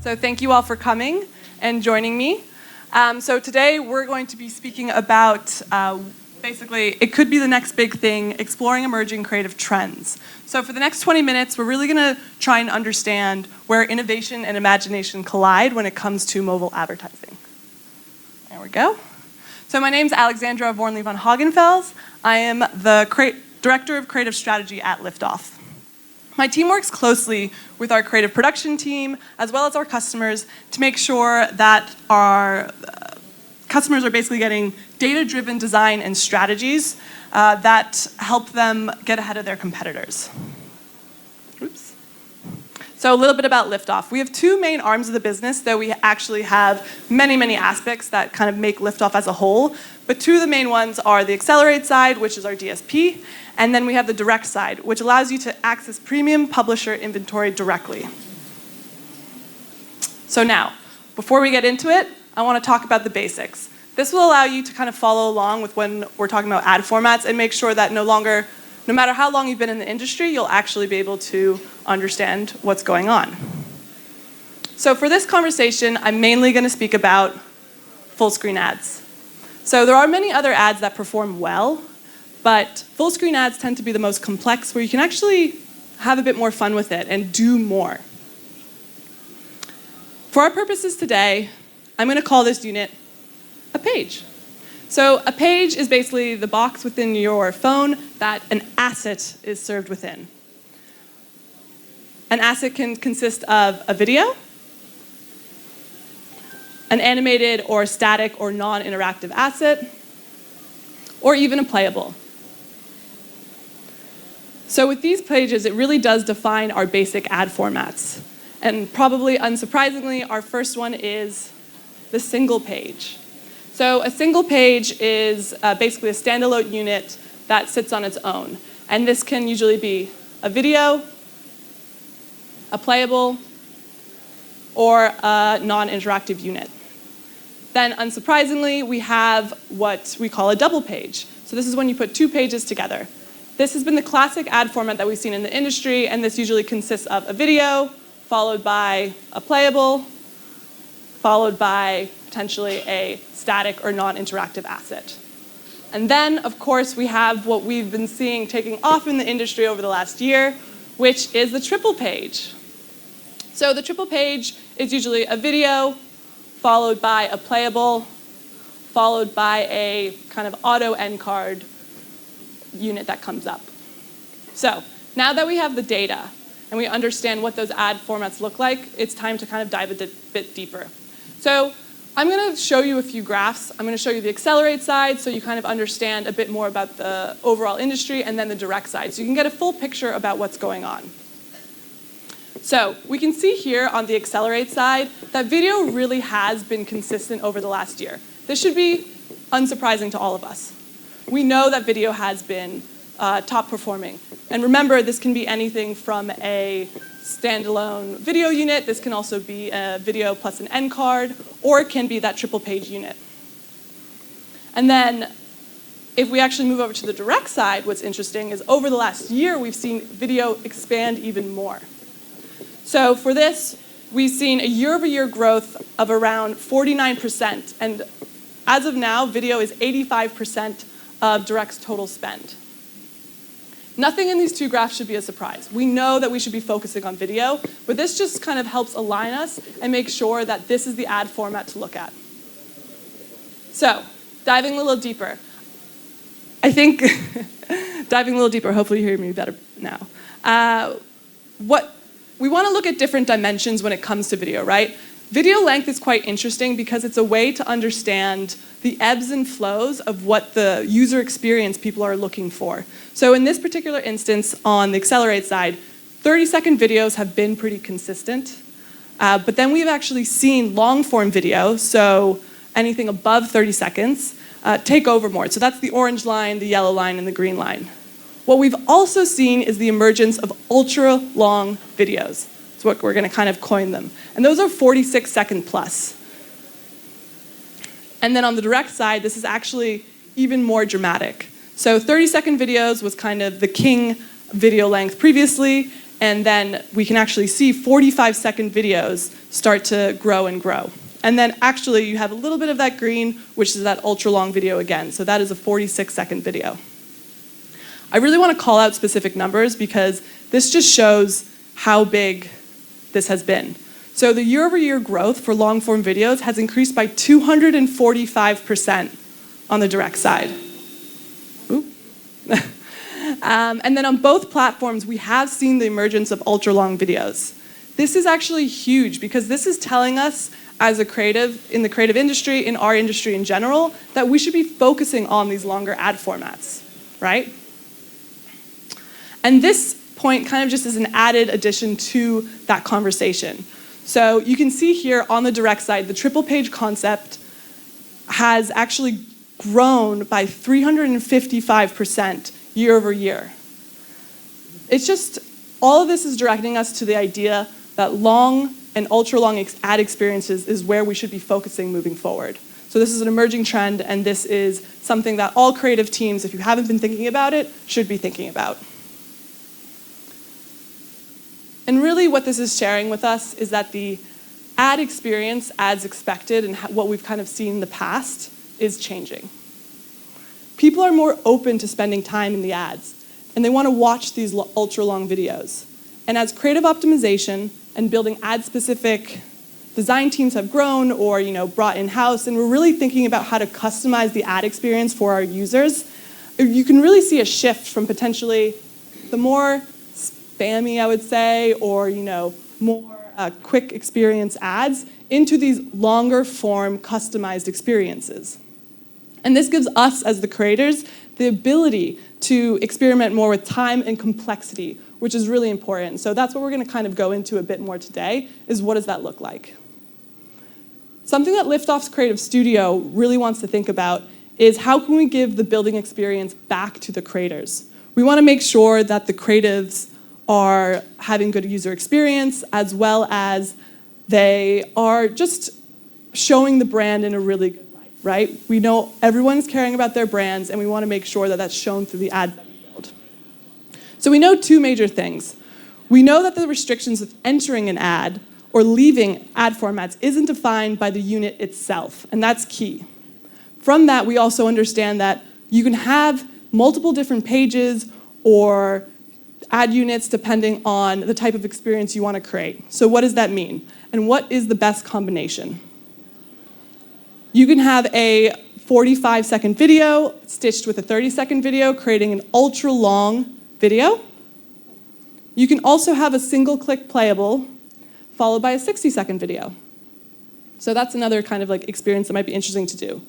So thank you all for coming and joining me. So today we're going to be speaking about basically, it could be the next big thing, exploring emerging creative trends. So for the next 20 minutes, we're really going to try and understand where innovation and imagination collide when it comes to mobile advertising. There we go. So my name's Alexandra Vornle von Hagenfels. I am the Director of Creative Strategy at Liftoff. My team works closely with our creative production team, as well as our customers, to make sure that our customers are basically getting data-driven design and strategies that help them get ahead of their competitors. Oops. So a little bit about Liftoff. We have two main arms of the business, though we actually have many, many aspects that kind of make Liftoff as a whole. But two of the main ones are the Accelerate side, which is our DSP, and then we have the Direct side, which allows you to access premium publisher inventory directly. So now, before we get into it, I want to talk about the basics. This will allow you to kind of follow along with when we're talking about ad formats and make sure that no matter how long you've been in the industry, you'll actually be able to understand what's going on. So for this conversation, I'm mainly going to speak about full screen ads. So there are many other ads that perform well, but full screen ads tend to be the most complex, where you can actually have a bit more fun with it and do more. For our purposes today, I'm going to call this unit a page. So a page is basically the box within your phone that an asset is served within. An asset can consist of a video, an animated or static or non-interactive asset, or even a playable. So with these pages, it really does define our basic ad formats. And probably unsurprisingly, our first one is the single page. So a single page is basically a standalone unit that sits on its own. And this can usually be a video, a playable, or a non-interactive unit. Then unsurprisingly, we have what we call a double page. So this is when you put two pages together. This has been the classic ad format that we've seen in the industry, and this usually consists of a video, followed by a playable, followed by potentially a static or non-interactive asset. And then, of course, we have what we've been seeing taking off in the industry over the last year, which is the triple page. So the triple page is usually a video, followed by a playable, followed by a kind of auto end card unit that comes up. So now that we have the data and we understand what those ad formats look like, it's time to kind of dive a bit deeper. So I'm going to show you a few graphs. I'm going to show you the Accelerate side so you kind of understand a bit more about the overall industry, and then the Direct side so you can get a full picture about what's going on. So we can see here on the Accelerate side that video really has been consistent over the last year. This should be unsurprising to all of us. We know that video has been top performing. And remember, this can be anything from a standalone video unit. This can also be a video plus an end card, or it can be that triple page unit. And then if we actually move over to the Direct side, what's interesting is over the last year, we've seen video expand even more. So for this, we've seen a year-over-year growth of around 49%. And as of now, video is 85% of Direct's total spend. Nothing in these two graphs should be a surprise. We know that we should be focusing on video, but this just kind of helps align us and make sure that this is the ad format to look at. So, diving a little deeper. Hopefully you hear me better now. We want to look at different dimensions when it comes to video, right? Video length is quite interesting because it's a way to understand the ebbs and flows of what the user experience people are looking for. So in this particular instance, on the Accelerate side, 30-second videos have been pretty consistent. But then we've actually seen long-form video, so anything above 30 seconds, take over more. So that's the orange line, the yellow line, and the green line. What we've also seen is the emergence of ultra-long videos. That's what we're going to kind of coin them. And those are 46-second plus. And then on the Direct side, this is actually even more dramatic. So 30-second videos was kind of the king video length previously, And then we can actually see 45-second videos start to grow and grow. And then actually you have a little bit of that green, which is that ultra long video again. So that is a 46-second video. I really want to call out specific numbers because this just shows how big this has been. So the year-over-year growth for long-form videos has increased by 245% on the direct side. Ooh. And then on both platforms, we have seen the emergence of ultra-long videos. This is actually huge because this is telling us as a creative, in the creative industry, in our industry in general, that we should be focusing on these longer ad formats, right? And this point kind of just is an added addition to that conversation. So you can see here on the direct side, the triple page concept has actually grown by 355% year over year. It's just, all of this is directing us to the idea that long and ultra-long ad experiences is where we should be focusing moving forward. So this is an emerging trend, and this is something that all creative teams, if you haven't been thinking about it, should be thinking about. And really what this is sharing with us is that the ad experience, as expected, and what we've kind of seen in the past, is changing. People are more open to spending time in the ads, and they want to watch these ultra-long videos. And as creative optimization and building ad-specific design teams have grown or brought in-house, and we're really thinking about how to customize the ad experience for our users, you can really see a shift from potentially the more spammy, I would say, or more quick experience ads into these longer form customized experiences. And this gives us, as the creators, the ability to experiment more with time and complexity, which is really important. So that's what we're going to kind of go into a bit more today, is what does that look like? Something that Liftoff's Creative Studio really wants to think about is how can we give the building experience back to the creators? We want to make sure that the creatives are having good user experience, as well as they are just showing the brand in a really good light, right? We know everyone's caring about their brands, and we want to make sure that that's shown through the ads that we build. So we know two major things. We know that the restrictions of entering an ad or leaving ad formats isn't defined by the unit itself, and that's key. From that, we also understand that you can have multiple different pages or ad units depending on the type of experience you want to create. So what does that mean? And what is the best combination? You can have a 45-second video stitched with a 30-second video, creating an ultra-long video. You can also have a single-click playable followed by a 60-second video. So that's another kind of experience that might be interesting to do.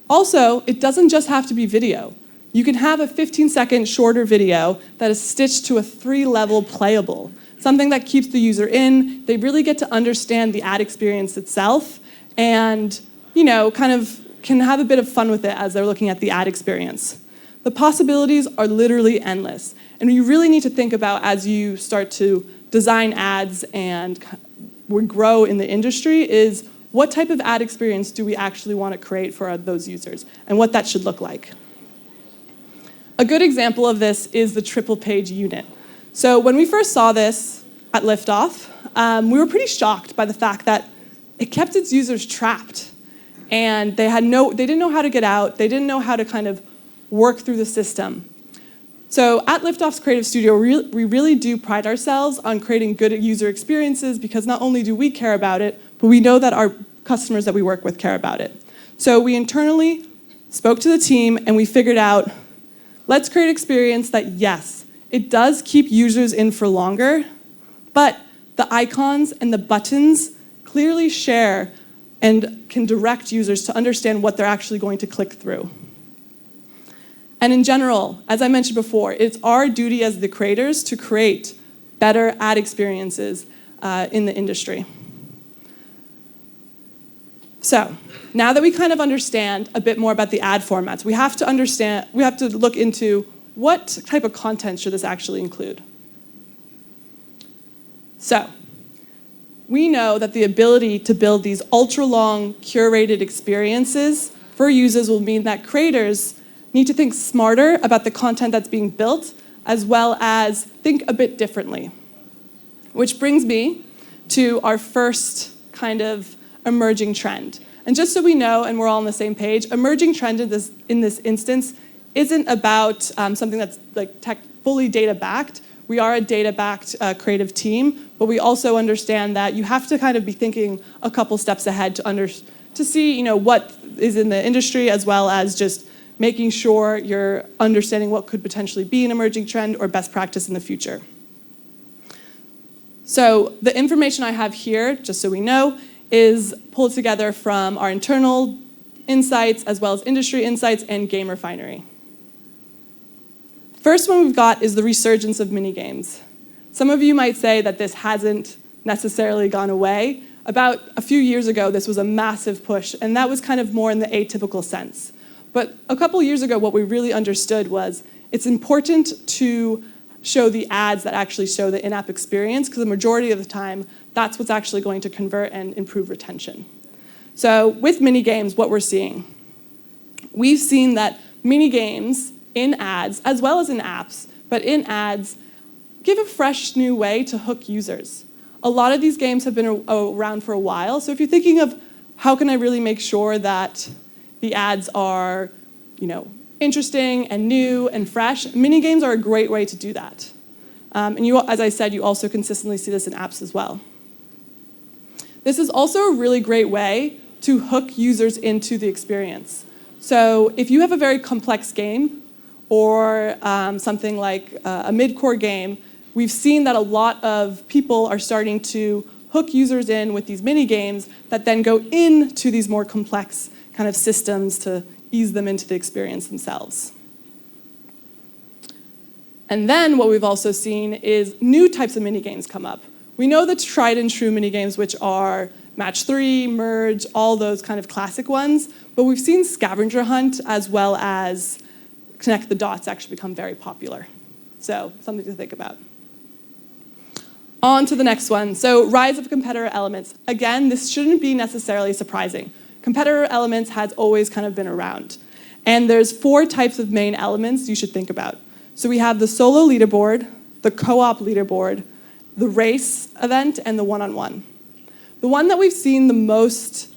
Also, it doesn't just have to be video. You can have a 15-second shorter video that is stitched to a 3-level playable, something that keeps the user in. They really get to understand the ad experience itself and, kind of can have a bit of fun with it as they're looking at the ad experience. The possibilities are literally endless. And you really need to think about, as you start to design ads and grow in the industry, is what type of ad experience do we actually want to create for those users and what that should look like. A good example of this is the triple page unit. So when we first saw this at Liftoff, we were pretty shocked by the fact that it kept its users trapped. And they didn't know how to get out. They didn't know how to kind of work through the system. So at Liftoff's Creative Studio, we really do pride ourselves on creating good user experiences, because not only do we care about it, but we know that our customers that we work with care about it. So we internally spoke to the team and we figured out, let's create an experience that, yes, it does keep users in for longer, but the icons and the buttons clearly share and can direct users to understand what they're actually going to click through. And in general, as I mentioned before, it's our duty as the creators to create better ad experiences in the industry. So now that we kind of understand a bit more about the ad formats, we have to look into what type of content should this actually include. So we know that the ability to build these ultra-long curated experiences for users will mean that creators need to think smarter about the content that's being built, as well as think a bit differently. Which brings me to our first kind of emerging trend. And just so we know, and we're all on the same page, emerging trend in this instance isn't about something that's like fully data-backed. We are a data-backed creative team, but we also understand that you have to kind of be thinking a couple steps ahead to see what is in the industry, as well as just making sure you're understanding what could potentially be an emerging trend or best practice in the future. So the information I have here, just so we know, is pulled together from our internal insights, as well as industry insights and Game Refinery. First one we've got is the resurgence of minigames. Some of you might say that this hasn't necessarily gone away. About a few years ago, this was a massive push, and that was kind of more in the atypical sense. But a couple years ago, what we really understood was it's important to show the ads that actually show the in-app experience, because the majority of the time, that's what's actually going to convert and improve retention. So with minigames, what we're seeing, we've seen that minigames in ads, as well as in apps, but in ads, give a fresh new way to hook users. A lot of these games have been around for a while, so if you're thinking of how can I really make sure that the ads are, interesting and new and fresh, minigames are a great way to do that. And as I said, you also consistently see this in apps as well. This is also a really great way to hook users into the experience. So if you have a very complex game, or something like a mid-core game, we've seen that a lot of people are starting to hook users in with these mini games that then go into these more complex kind of systems to ease them into the experience themselves. And then what we've also seen is new types of mini games come up. We know the tried and true mini games, which are Match 3, Merge, all those kind of classic ones, but we've seen Scavenger Hunt as well as Connect the Dots actually become very popular. So something to think about. On to the next one. So rise of competitor elements. Again, this shouldn't be necessarily surprising. Competitor elements has always kind of been around. And there's 4 types of main elements you should think about. So we have the solo leaderboard, the co-op leaderboard, the race event, and the one-on-one. The one that we've seen the most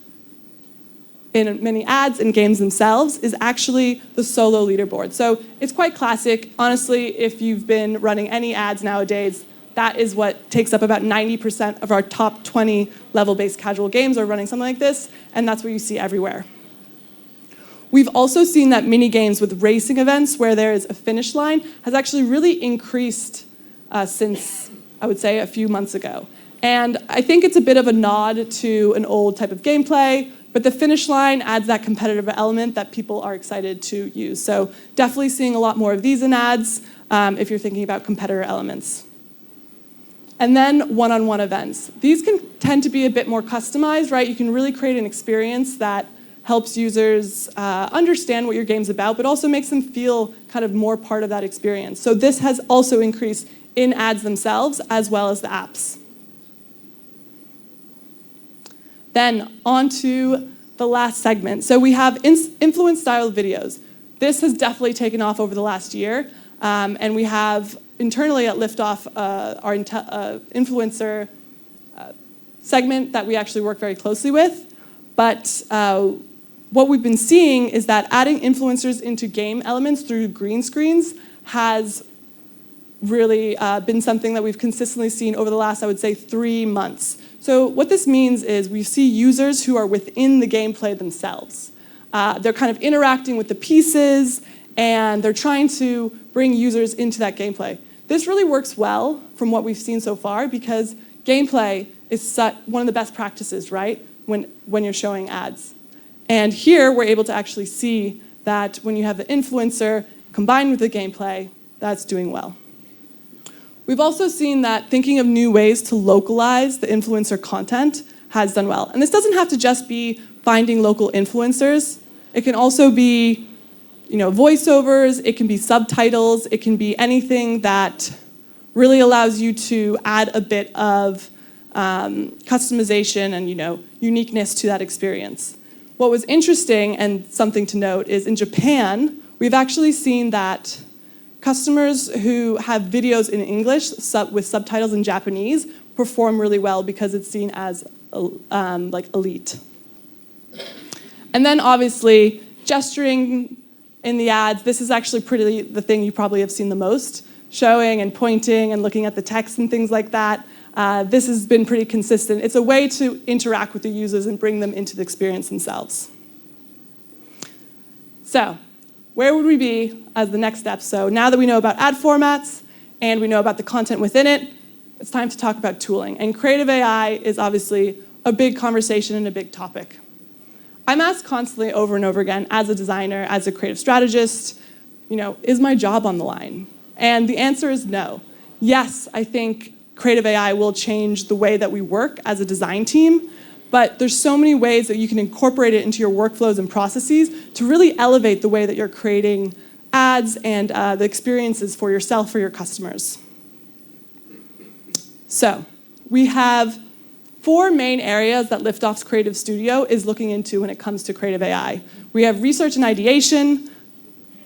in many ads and games themselves is actually the solo leaderboard. So it's quite classic. Honestly, if you've been running any ads nowadays, that is what takes up about 90% of our top 20 level-based casual games are running something like this, and that's what you see everywhere. We've also seen that mini games with racing events where there is a finish line has actually really increased since, I would say, a few months ago. And I think it's a bit of a nod to an old type of gameplay, but the finish line adds that competitive element that people are excited to use. So definitely seeing a lot more of these in ads if you're thinking about competitor elements. And then one-on-one events. These can tend to be a bit more customized, right? You can really create an experience that helps users understand what your game's about, but also makes them feel kind of more part of that experience. So this has also increased in ads themselves as well as the apps. Then on to the last segment. So we have influence-style videos. This has definitely taken off over the last year, and we have internally at Liftoff our influencer segment that we actually work very closely with. But what we've been seeing is that adding influencers into game elements through green screens has really been something that we've consistently seen over the last, I would say, 3 months. So what this means is we see users who are within the gameplay themselves. They're kind of interacting with the pieces, and they're trying to bring users into that gameplay. This really works well from what we've seen so far because gameplay is one of the best practices, right, when you're showing ads. And here we're able to actually see that when you have the influencer combined with the gameplay, that's doing well. We've also seen that thinking of new ways to localize the influencer content has done well. And this doesn't have to just be finding local influencers. It can also be voiceovers, it can be subtitles, it can be anything that really allows you to add a bit of customization and uniqueness to that experience. What was interesting and something to note is in Japan, we've actually seen that customers who have videos in English with subtitles in Japanese perform really well because it's seen as like elite. And then obviously, gesturing in the ads, this is actually the thing you probably have seen the most, showing and pointing and looking at the text and things like that. This has been pretty consistent. It's a way to interact with the users and bring them into the experience themselves. So, where would we be as the next step? So now that we know about ad formats and we know about the content within it, it's time to talk about tooling. And creative AI is obviously a big conversation and a big topic. I'm asked constantly over and over again, as a designer, as a creative strategist, is my job on the line? And the answer is no. Yes, I think creative AI will change the way that we work as a design team, but there's so many ways that you can incorporate it into your workflows and processes to really elevate the way that you're creating ads and the experiences for yourself or your customers. So we have 4 main areas that Liftoff's Creative Studio is looking into when it comes to creative AI. We have research and ideation,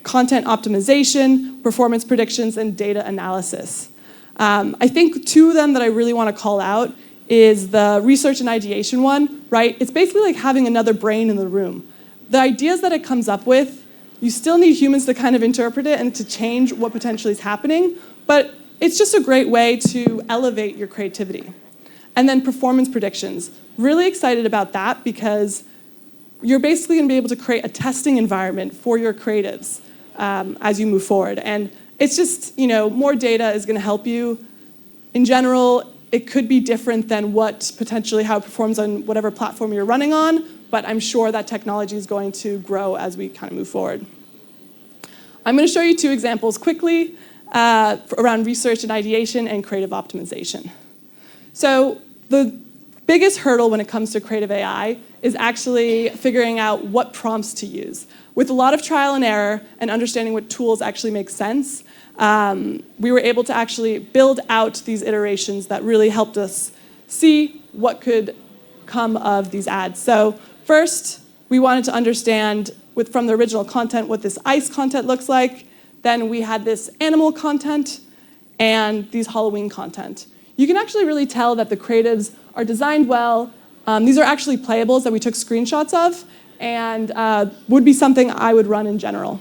content optimization, performance predictions, and data analysis. I think 2 of them that I really want to call out is the research and ideation one, right? It's basically like having another brain in the room. The ideas that it comes up with, you still need humans to kind of interpret it and to change what potentially is happening, but it's just a great way to elevate your creativity. And then performance predictions. Really excited about that because you're basically going to be able to create a testing environment for your creatives as you move forward. And it's just, more data is going to help you. In general, it could be different than how it performs on whatever platform you're running on, but I'm sure that technology is going to grow as we kind of move forward. I'm going to show you 2 examples quickly around research and ideation and creative optimization. So the biggest hurdle when it comes to creative AI is actually figuring out what prompts to use. With a lot of trial and error and understanding what tools actually make sense, we were able to actually build out these iterations that really helped us see what could come of these ads. So first, we wanted to understand from the original content what this ice content looks like. Then we had this animal content and these Halloween content. You can actually really tell that the creatives are designed well. These are actually playables that we took screenshots of and would be something I would run in general.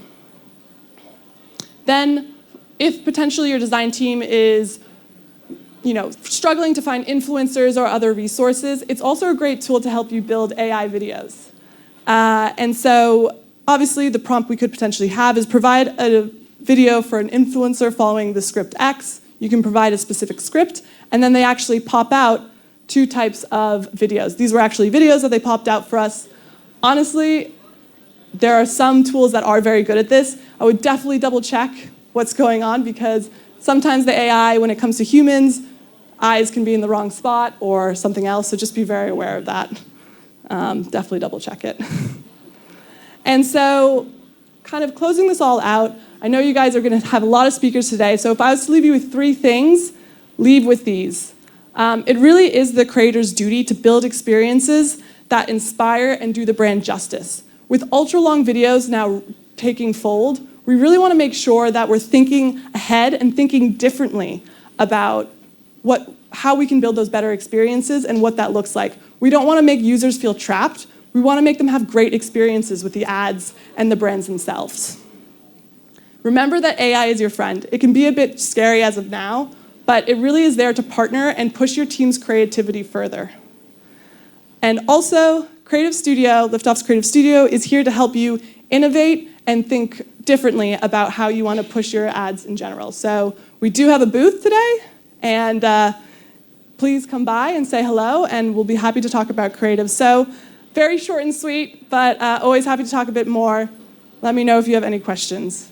Then, if potentially your design team is struggling to find influencers or other resources, it's also a great tool to help you build AI videos. And so, obviously, the prompt we could potentially have is provide a video for an influencer following the script X. You can provide a specific script, and then they actually pop out 2 types of videos. These were actually videos that they popped out for us. Honestly, there are some tools that are very good at this. I would definitely double check what's going on because sometimes the AI, when it comes to humans, eyes can be in the wrong spot or something else, so just be very aware of that. Definitely double check it. And so, kind of closing this all out, I know you guys are going to have a lot of speakers today, so if I was to leave you with 3 things, leave with these. It really is the creator's duty to build experiences that inspire and do the brand justice. With ultra-long videos now taking fold, we really want to make sure that we're thinking ahead and thinking differently about how we can build those better experiences and what that looks like. We don't want to make users feel trapped. We want to make them have great experiences with the ads and the brands themselves. Remember that AI is your friend. It can be a bit scary as of now, but it really is there to partner and push your team's creativity further. And also, Liftoff's Creative Studio is here to help you innovate and think differently about how you want to push your ads in general. So we do have a booth today, and please come by and say hello, and we'll be happy to talk about creative. So very short and sweet, but always happy to talk a bit more. Let me know if you have any questions.